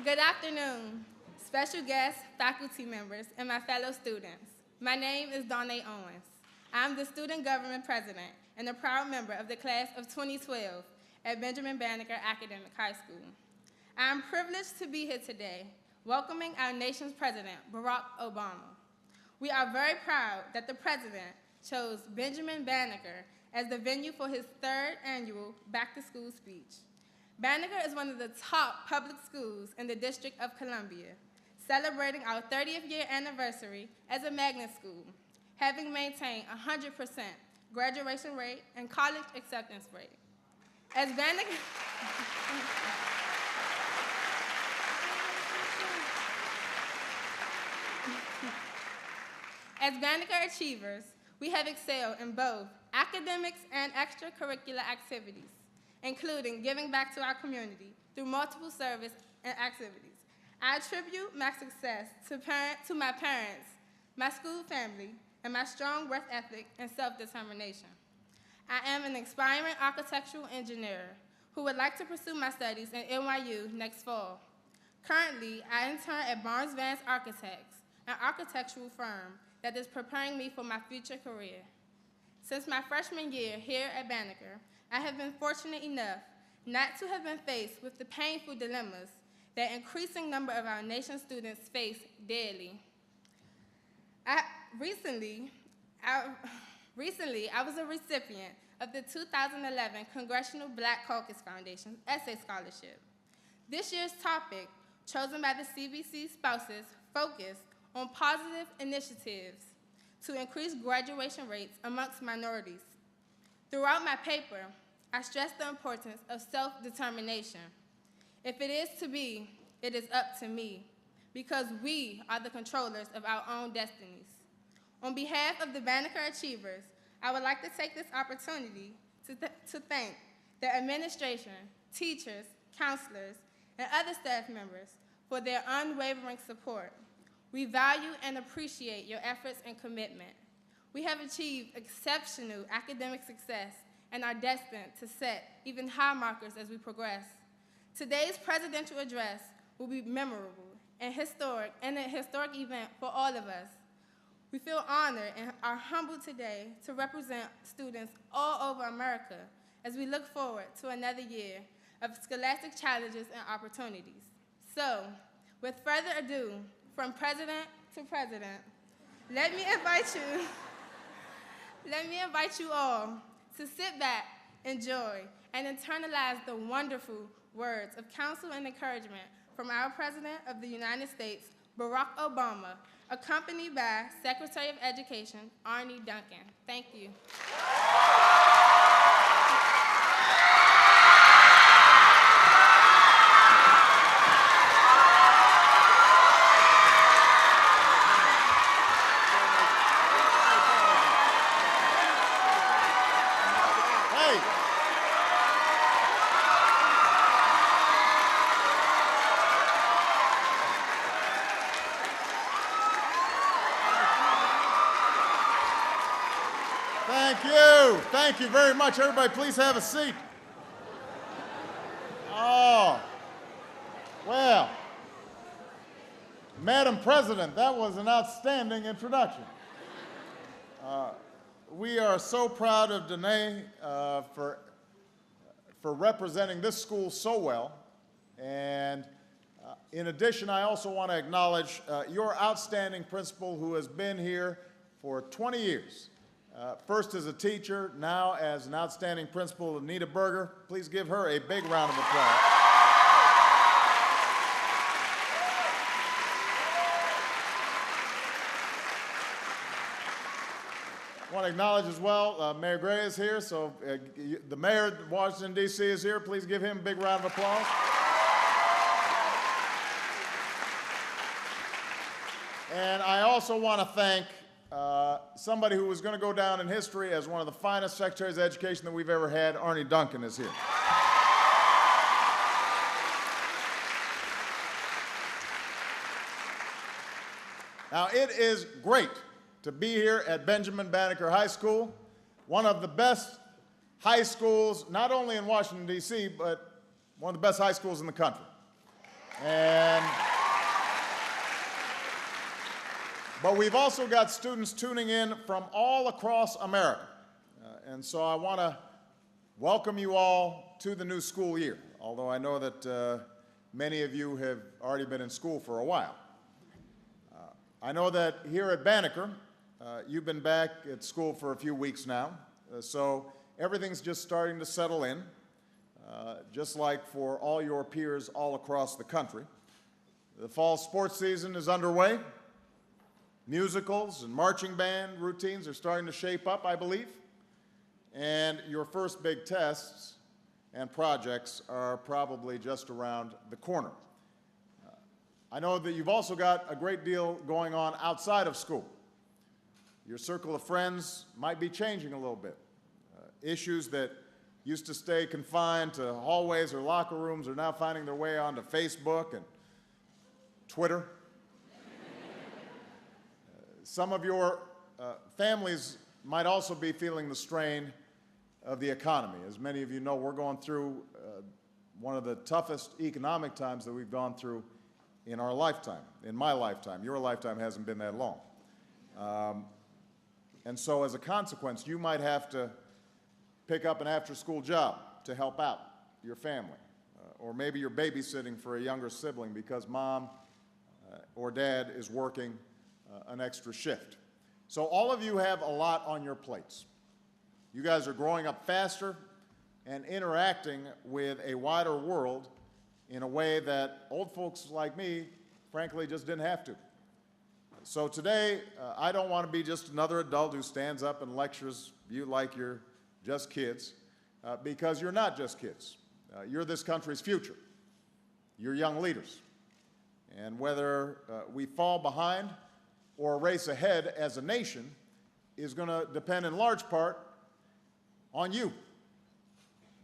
Good afternoon, special guests, faculty members, and my fellow students. My name is Donna Owens. I'm the student government president and a proud member of the class of 2012 at Benjamin Banneker Academic High School. I am privileged to be here today, welcoming our nation's president, Barack Obama. We are very proud that the president chose Benjamin Banneker as the venue for his third annual back-to-school speech. Banneker is one of the top public schools in the District of Columbia, celebrating our 30th year anniversary as a magnet school, having maintained 100% graduation rate and college acceptance rate. As Banneker achievers, we have excelled in both academics and extracurricular activities, including giving back to our community through multiple service and activities. I attribute my success to my parents, my school family, and my strong work ethic and self-determination. I am an aspiring architectural engineer who would like to pursue my studies in NYU next fall. Currently, I intern at Barnes Vance Architects, an architectural firm that is preparing me for my future career. Since my freshman year here at Banneker, I have been fortunate enough not to have been faced with the painful dilemmas that increasing number of our nation's students face daily. Recently, I was a recipient of the 2011 Congressional Black Caucus Foundation Essay Scholarship. This year's topic, chosen by the CBC spouses, focused on positive initiatives to increase graduation rates amongst minorities. Throughout my paper, I stressed the importance of self-determination. If it is to be, it is up to me, because we are the controllers of our own destinies. On behalf of the Banneker Achievers, I would like to take this opportunity to thank the administration, teachers, counselors, and other staff members for their unwavering support. We value and appreciate your efforts and commitment. We have achieved exceptional academic success and are destined to set even high markers as we progress. Today's presidential address will be memorable and an historic event for all of us. We feel honored and are humbled today to represent students all over America as we look forward to another year of scholastic challenges and opportunities. So, with further ado, from president to president, let me invite you all to sit back, enjoy, and internalize the wonderful words of counsel and encouragement from our President of the United States, Barack Obama, accompanied by Secretary of Education, Arne Duncan. Thank you. Thank you very much. Everybody, please have a seat. Oh, well, Madam President, that was an outstanding introduction. We are so proud of Danae for representing this school so well. And in addition, I also want to acknowledge your outstanding principal who has been here for 20 years. First as a teacher, now as an outstanding principal, Anita Berger. Please give her a big round of applause. I want to acknowledge as well, Mayor Gray is here, so the mayor of Washington, D.C. is here. Please give him a big round of applause. And I also want to thank somebody who was going to go down in history as one of the finest secretaries of education that we've ever had. Arne Duncan is here. Now, it is great to be here at Benjamin Banneker High School, one of the best high schools, not only in Washington, D.C., but one of the best high schools in the country. And, but we've also got students tuning in from all across America. And so I want to welcome you all to the new school year, although I know that many of you have already been in school for a while. I know that here at Banneker, you've been back at school for a few weeks now, so everything's just starting to settle in, just like for all your peers all across the country. The fall sports season is underway. Musicals and marching band routines are starting to shape up, I believe. And your first big tests and projects are probably just around the corner. I know that you've also got a great deal going on outside of school. Your circle of friends might be changing a little bit. Issues that used to stay confined to hallways or locker rooms are now finding their way onto Facebook and Twitter. Some of your families might also be feeling the strain of the economy. As many of you know, we're going through one of the toughest economic times that we've gone through in our lifetime, in my lifetime. Your lifetime hasn't been that long. And so as a consequence, you might have to pick up an after-school job to help out your family. Or maybe you're babysitting for a younger sibling because mom or dad is working an extra shift. So all of you have a lot on your plates. You guys are growing up faster and interacting with a wider world in a way that old folks like me, frankly, just didn't have to. So today, I don't want to be just another adult who stands up and lectures you like you're just kids, because you're not just kids. You're this country's future. You're young leaders. And whether we fall behind or race ahead as a nation is going to depend in large part on you.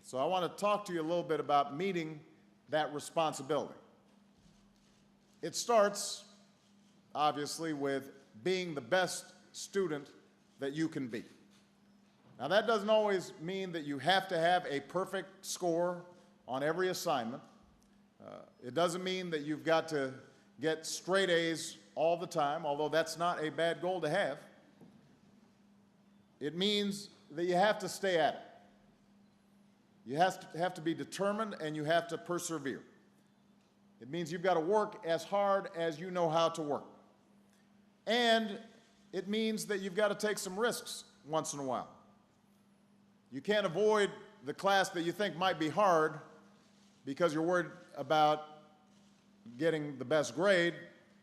So I want to talk to you a little bit about meeting that responsibility. It starts, obviously, with being the best student that you can be. Now, that doesn't always mean that you have to have a perfect score on every assignment. It doesn't mean that you've got to get straight A's all the time, although that's not a bad goal to have. It means that you have to stay at it. You have to be determined, and you have to persevere. It means you've got to work as hard as you know how to work. And it means that you've got to take some risks once in a while. You can't avoid the class that you think might be hard because you're worried about getting the best grade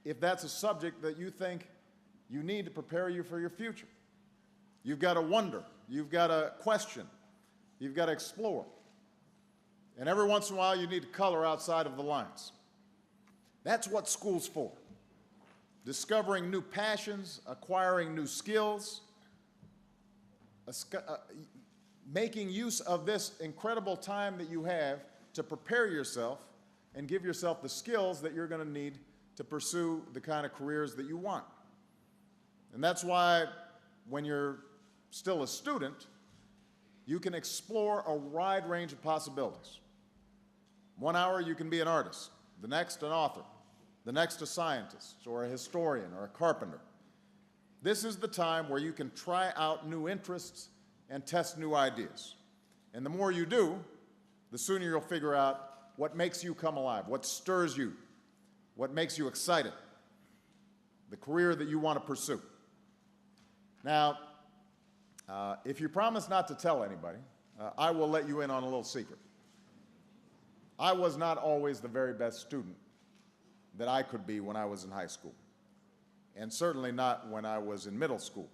if that's a subject that you think you need to prepare you for your future. You've got to wonder. You've got to question. You've got to explore. And every once in a while, you need to color outside of the lines. That's what school's for. Discovering new passions, acquiring new skills, making use of this incredible time that you have to prepare yourself and give yourself the skills that you're going to need to pursue the kind of careers that you want. And that's why when you're still a student, you can explore a wide range of possibilities. 1 hour you can be an artist, the next an author, the next a scientist or a historian or a carpenter. This is the time where you can try out new interests and test new ideas. And the more you do, the sooner you'll figure out what makes you come alive, what stirs you, what makes you excited, the career that you want to pursue. Now, if you promise not to tell anybody, I will let you in on a little secret. I was not always the very best student that I could be when I was in high school, and certainly not when I was in middle school.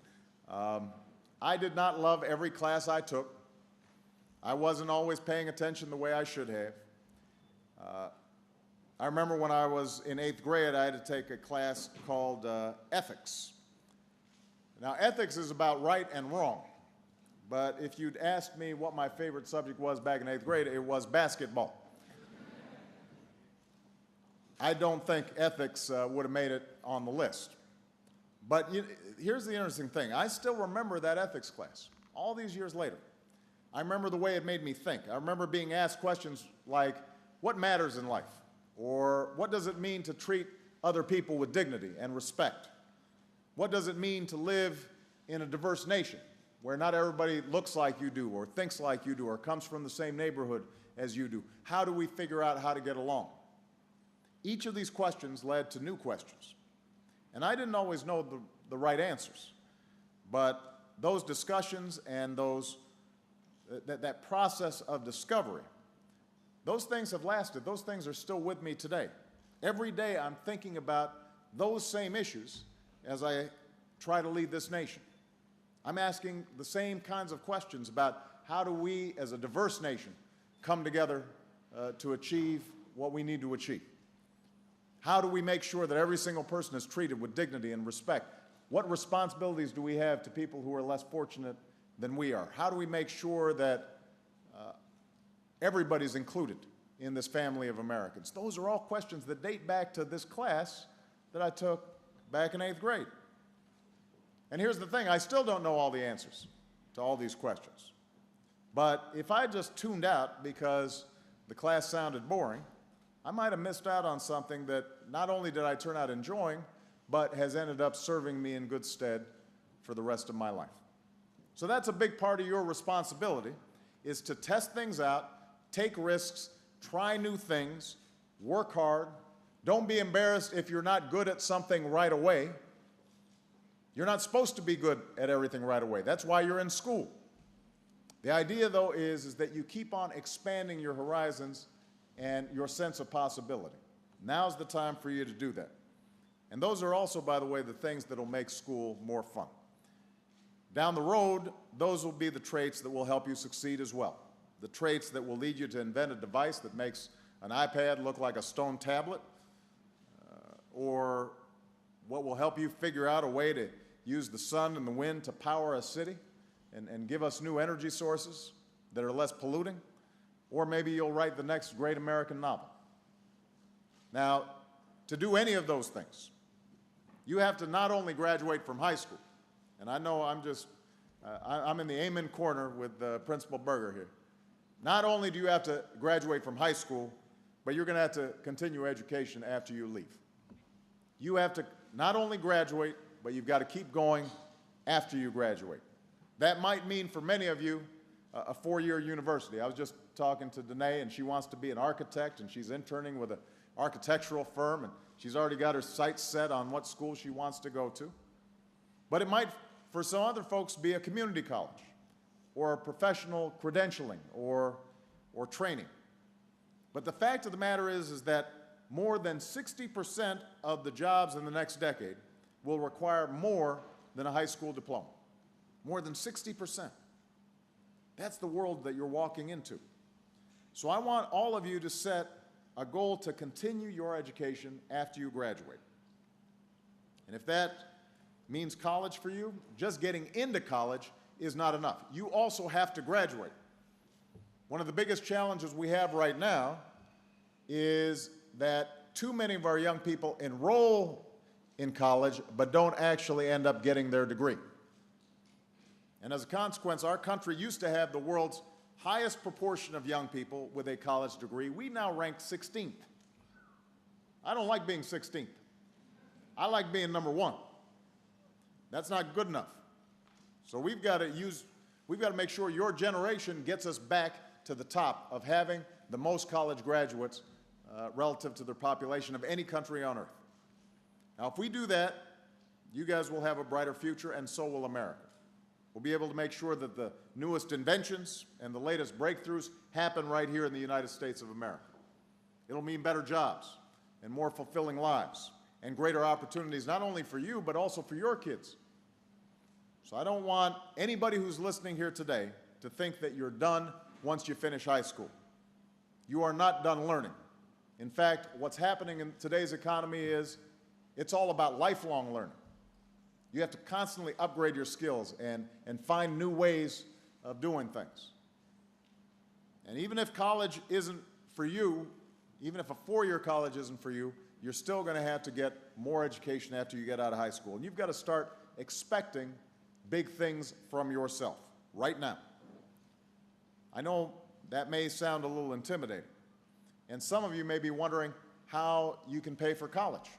I did not love every class I took. I wasn't always paying attention the way I should have. I remember when I was in 8th grade, I had to take a class called ethics. Now, ethics is about right and wrong, but if you'd asked me what my favorite subject was back in 8th grade, it was basketball. I don't think ethics would have made it on the list. But here's the interesting thing. I still remember that ethics class, all these years later. I remember the way it made me think. I remember being asked questions like, what matters in life? Or what does it mean to treat other people with dignity and respect? What does it mean to live in a diverse nation where not everybody looks like you do or thinks like you do or comes from the same neighborhood as you do? How do we figure out how to get along? Each of these questions led to new questions. And I didn't always know the right answers. But those discussions and that process of discovery, those things have lasted. Those things are still with me today. Every day I'm thinking about those same issues as I try to lead this nation. I'm asking the same kinds of questions about how do we, as a diverse nation, come together to achieve what we need to achieve. How do we make sure that every single person is treated with dignity and respect? What responsibilities do we have to people who are less fortunate than we are? How do we make sure that everybody's included in this family of Americans? Those are all questions that date back to this class that I took back in 8th grade. And here's the thing, I still don't know all the answers to all these questions. But if I just tuned out because the class sounded boring, I might have missed out on something that not only did I turn out enjoying, but has ended up serving me in good stead for the rest of my life. So that's a big part of your responsibility, is to test things out, take risks, try new things, work hard. Don't be embarrassed if you're not good at something right away. You're not supposed to be good at everything right away. That's why you're in school. The idea, though, is that you keep on expanding your horizons and your sense of possibility. Now's the time for you to do that. And those are also, by the way, the things that will make school more fun. Down the road, those will be the traits that will help you succeed as well. The traits that will lead you to invent a device that makes an iPad look like a stone tablet, or what will help you figure out a way to use the sun and the wind to power a city and give us new energy sources that are less polluting, or maybe you'll write the next great American novel. Now, to do any of those things, you have to not only graduate from high school, and I know I'm in the amen corner with Principal Berger here. Not only do you have to graduate from high school, but you're going to have to continue education after you leave. You have to not only graduate, but you've got to keep going after you graduate. That might mean for many of you a 4-year university. I was just talking to Danae, and she wants to be an architect, and she's interning with an architectural firm, and she's already got her sights set on what school she wants to go to. But it might, for some other folks, be a community college or a professional credentialing or training. But the fact of the matter is that more than 60% of the jobs in the next decade will require more than a high school diploma. More than 60%. That's the world that you're walking into. So I want all of you to set a goal to continue your education after you graduate. And if that means college for you, just getting into college is not enough. You also have to graduate. One of the biggest challenges we have right now is that too many of our young people enroll in college but don't actually end up getting their degree. And as a consequence, our country used to have the world's highest proportion of young people with a college degree. We now rank 16th. I don't like being 16th. I like being number 1. That's not good enough. So we've got to make sure your generation gets us back to the top of having the most college graduates relative to their population of any country on earth. Now, if we do that, you guys will have a brighter future, and so will America. We'll be able to make sure that the newest inventions and the latest breakthroughs happen right here in the United States of America. It'll mean better jobs and more fulfilling lives and greater opportunities, not only for you, but also for your kids. So I don't want anybody who's listening here today to think that you're done once you finish high school. You are not done learning. In fact, what's happening in today's economy is it's all about lifelong learning. You have to constantly upgrade your skills and find new ways of doing things. And even if college isn't for you, even if a 4-year college isn't for you, you're still going to have to get more education after you get out of high school. And you've got to start expecting big things from yourself right now. I know that may sound a little intimidating. And some of you may be wondering, how you can pay for college.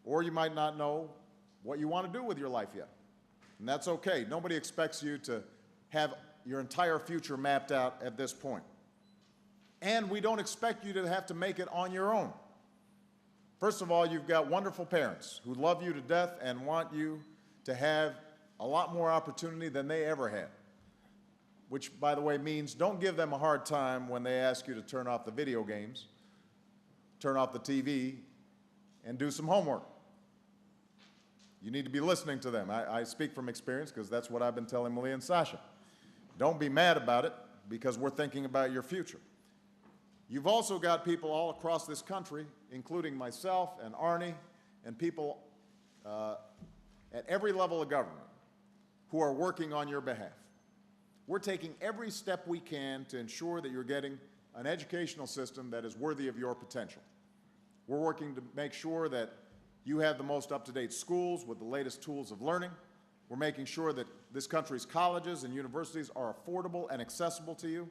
Or you might not know what you want to do with your life yet. And that's okay. Nobody expects you to have your entire future mapped out at this point. And we don't expect you to have to make it on your own. First of all, you've got wonderful parents who love you to death and want you to have a lot more opportunity than they ever had. Which, by the way, means don't give them a hard time when they ask you to turn off the video games, turn off the TV, and do some homework. You need to be listening to them. I speak from experience because that's what I've been telling Malia and Sasha. Don't be mad about it because we're thinking about your future. You've also got people all across this country, including myself and Arnie, and people at every level of government who are working on your behalf. We're taking every step we can to ensure that you're getting an educational system that is worthy of your potential. We're working to make sure that you have the most up-to-date schools with the latest tools of learning. We're making sure that this country's colleges and universities are affordable and accessible to you.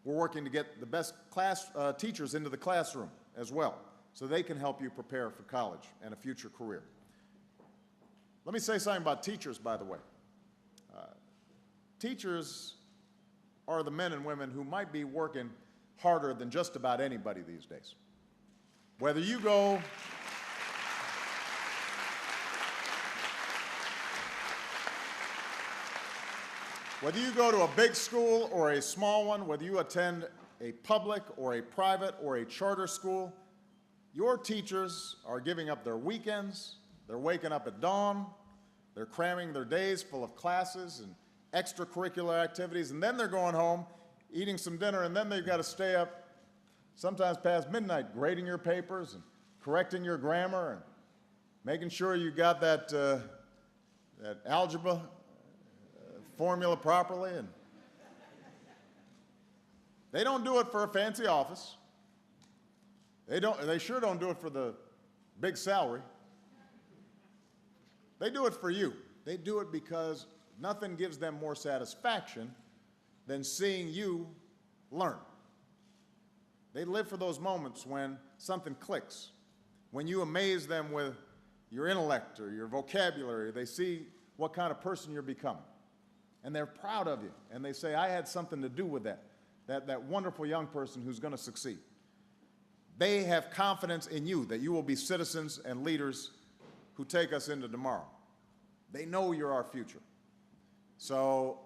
We're working to get the best teachers into the classroom as well, so they can help you prepare for college and a future career. Let me say something about teachers, by the way. Teachers are the men and women who might be working harder than just about anybody these days. Whether you go to a big school or a small one, whether you attend a public or a private or a charter school, your teachers are giving up their weekends, they're waking up at dawn, they're cramming their days full of classes and extracurricular activities, and then they're going home, eating some dinner, and then they've got to stay up sometimes past midnight grading your papers and correcting your grammar and making sure you got that algebra formula properly. And they don't do it for a fancy office. They sure don't do it for the big salary. They do it for you. They do it because nothing gives them more satisfaction than seeing you learn. They live for those moments when something clicks, when you amaze them with your intellect or your vocabulary. They see what kind of person you're becoming. And they're proud of you. And they say, I had something to do with that wonderful young person who's going to succeed. They have confidence in you that you will be citizens and leaders who take us into tomorrow. They know you're our future. So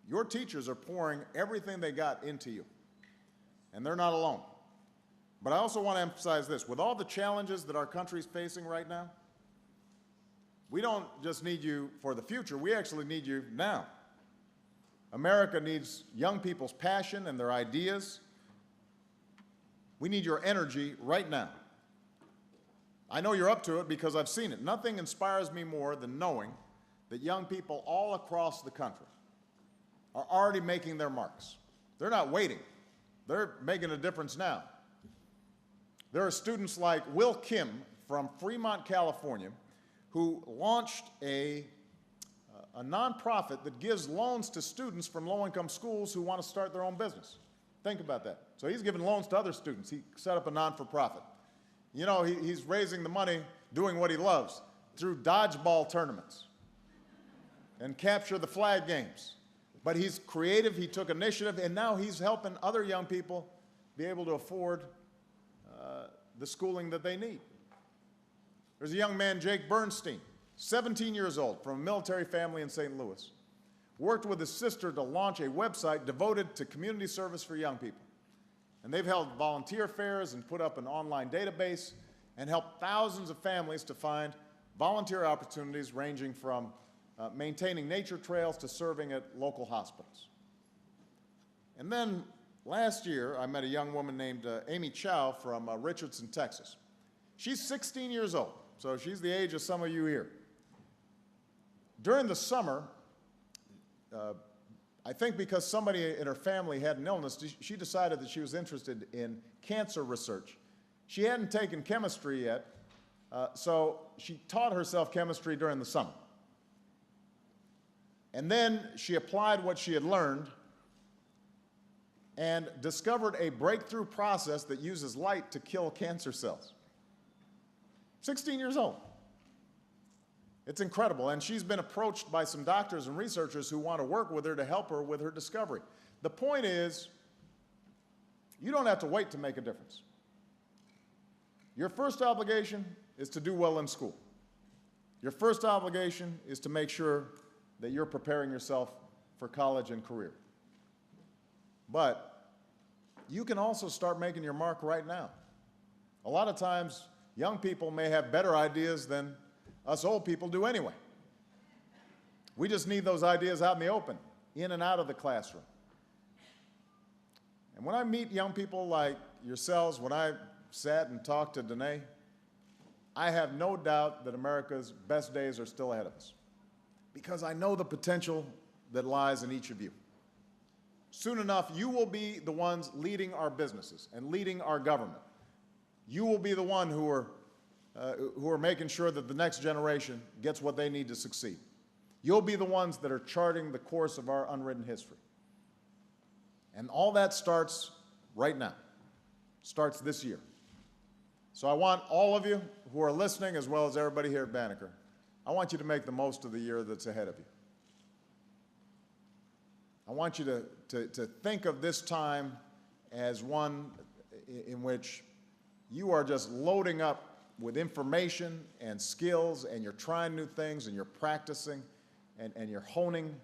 your teachers are pouring everything they got into you. And they're not alone. But I also want to emphasize this. With all the challenges that our country is facing right now, we don't just need you for the future, we actually need you now. America needs young people's passion and their ideas. We need your energy right now. I know you're up to it because I've seen it. Nothing inspires me more than knowing that young people all across the country are already making their marks. They're not waiting. They're making a difference now. There are students like Will Kim from Fremont, California, who launched a nonprofit that gives loans to students from low-income schools who want to start their own business. Think about that. So he's giving loans to other students. He set up a non-for-profit. You know, he's raising the money doing what he loves through dodgeball tournaments and capture the flag games. But he's creative, he took initiative, and now he's helping other young people be able to afford the schooling that they need. There's a young man, Jake Bernstein, 17 years old, from a military family in St. Louis. Worked with his sister to launch a website devoted to community service for young people. And they've held volunteer fairs and put up an online database and helped thousands of families to find volunteer opportunities ranging from maintaining nature trails to serving at local hospitals. And then last year, I met a young woman named Amy Chow from Richardson, Texas. She's 16 years old, so she's the age of some of you here. During the summer, I think because somebody in her family had an illness, she decided that she was interested in cancer research. She hadn't taken chemistry yet, so she taught herself chemistry during the summer. And then she applied what she had learned and discovered a breakthrough process that uses light to kill cancer cells. 16 years old. It's incredible, and she's been approached by some doctors and researchers who want to work with her to help her with her discovery. The point is, you don't have to wait to make a difference. Your first obligation is to do well in school. Your first obligation is to make sure that you're preparing yourself for college and career. But you can also start making your mark right now. A lot of times, young people may have better ideas than us old people do anyway. We just need those ideas out in the open, in and out of the classroom. And when I meet young people like yourselves, when I sat and talked to Danae, I have no doubt that America's best days are still ahead of us, because I know the potential that lies in each of you. Soon enough, you will be the ones leading our businesses and leading our government. You will be the one who are making sure that the next generation gets what they need to succeed. You'll be the ones that are charting the course of our unwritten history. And all that starts right now, starts this year. So I want all of you who are listening, as well as everybody here at Banneker, I want you to make the most of the year that's ahead of you. I want you to think of this time as one in which you are just loading up with information and skills, and you're trying new things, and you're practicing, and you're honing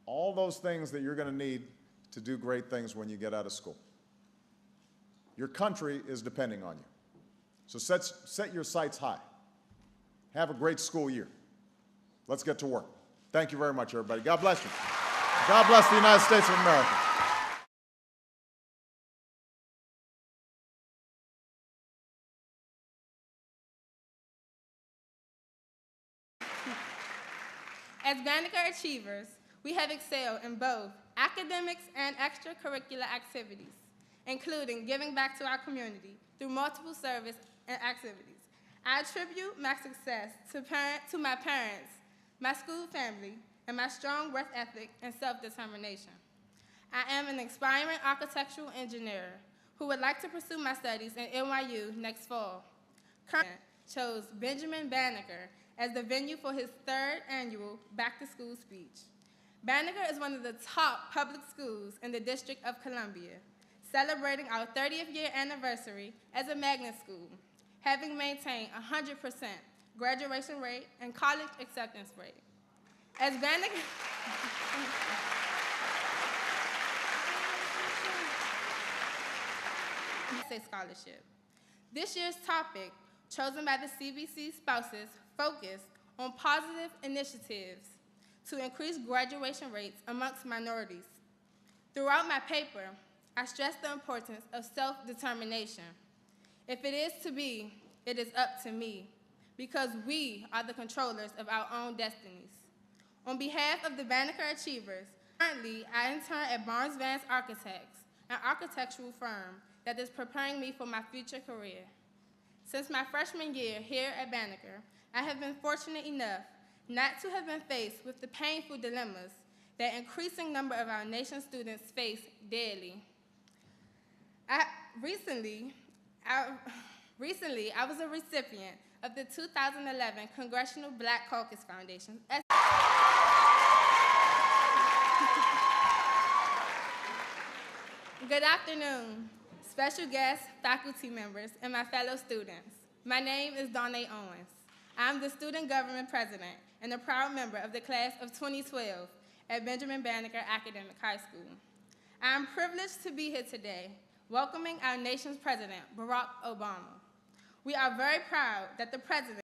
all those things that you're going to need to do great things when you get out of school. Your country is depending on you. So set your sights high. Have a great school year. Let's get to work. Thank you very much, everybody. God bless you. God bless the United States of America. As Banneker achievers, we have excelled in both academics and extracurricular activities, including giving back to our community through multiple service and activities. I attribute my success to my parents, my school family, and my strong work ethic and self-determination. I am an aspiring architectural engineer who would like to pursue my studies in NYU next fall. Currently, chose Benjamin Banneker as the venue for his 3rd annual back-to-school speech. Banneker is one of the top public schools in the District of Columbia, celebrating our 30th year anniversary as a magnet school, having maintained 100% graduation rate and college acceptance rate. As Banneker scholarship. This year's topic, chosen by the CBC spouses, focused on positive initiatives to increase graduation rates amongst minorities. Throughout my paper, I stressed the importance of self-determination. If it is to be, it is up to me, because we are the controllers of our own destinies. On behalf of the Banneker Achievers, currently I intern at Barnes Vance Architects, an architectural firm that is preparing me for my future career. Since my freshman year here at Banneker, I have been fortunate enough not to have been faced with the painful dilemmas that increasing number of our nation's students face daily. Recently, I was a recipient of the 2011 Congressional Black Caucus Foundation. Good afternoon, special guests, faculty members, and my fellow students. My name is Danae Owens. I'm the student government president and a proud member of the class of 2012 at Benjamin Banneker Academic High School. I am privileged to be here today, welcoming our nation's president, Barack Obama. We are very proud that the president